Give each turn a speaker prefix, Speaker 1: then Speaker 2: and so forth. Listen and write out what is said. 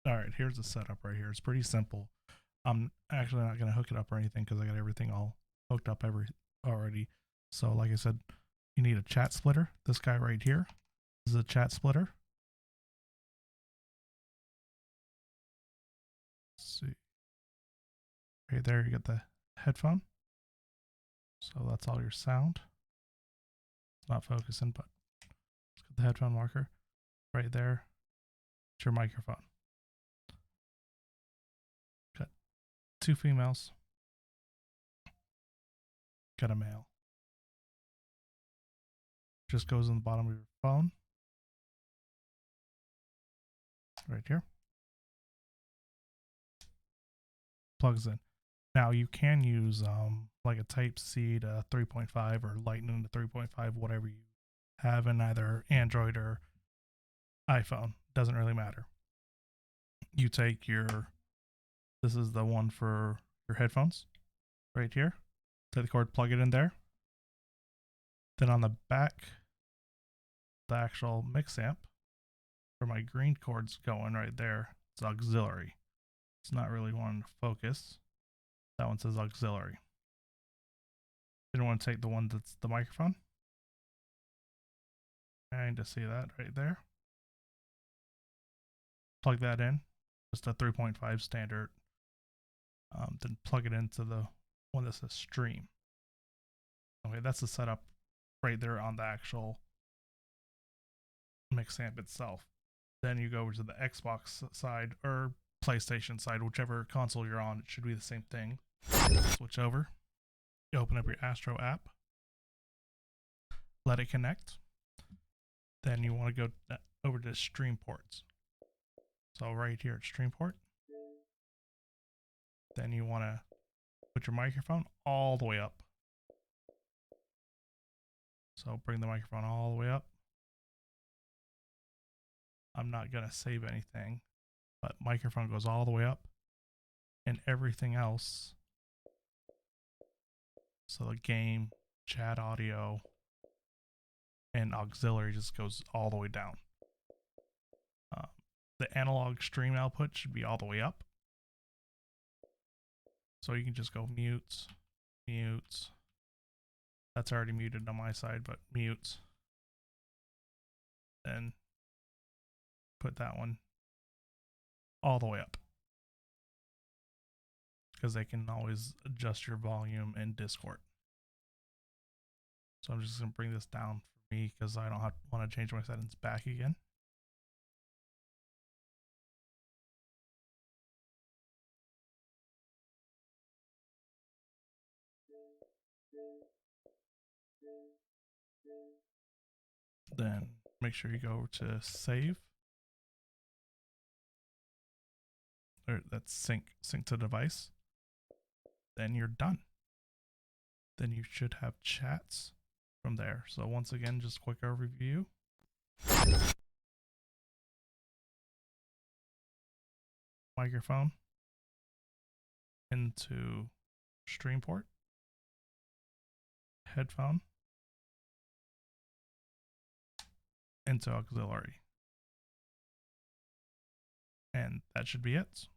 Speaker 1: All right, here's the setup right here. It's pretty simple. I'm actually not going to hook it up or anything because I got everything all hooked up already. So like I said, you need a chat splitter. This guy right here is a chat splitter. Let's see. Right there, you get the headphone. So that's all your sound. It's not focusing, but let's get the headphone marker. Right there, it's your microphone. Got two females. Got a male. Just goes in the bottom of your phone. Right here. Plugs in. Now you can use like a Type C to 3.5 or Lightning to 3.5, whatever you have in either Android or iPhone. Doesn't really matter. You take this is the one for your headphones right here. Take the cord, plug it in there. Then on the back, the actual MixAmp where my green cord's going right there, it's auxiliary. It's not really one to focus. That one says auxiliary. Then I want to take the one that's the microphone. And to see that right there. Plug that in, just a 3.5 standard. Then plug it into the one that says stream. Okay, that's the setup right there on the actual MixAmp itself. Then you go over to the Xbox side or PlayStation side, whichever console you're on. It should be the same thing. Switch over. You open up your Astro app. Let it connect. Then you want to go over to stream ports. So right here at stream port. Then you want to put your microphone all the way up. So bring the microphone all the way up. I'm not going to save anything, but microphone goes all the way up and everything else. So the game, chat audio, and auxiliary just goes all the way down. The analog stream output should be all the way up. So you can just go mutes, mutes. That's already muted on my side, but mutes. Then put that one all the way up. Because they can always adjust your volume in Discord. So I'm just going to bring this down for me because I don't want to change my settings back again. Then make sure you go over to save. Or that's sync to device. Then you're done. Then you should have chats from there. So once again, just quick overview. Microphone into stream port, headphone into auxiliary, and that should be it.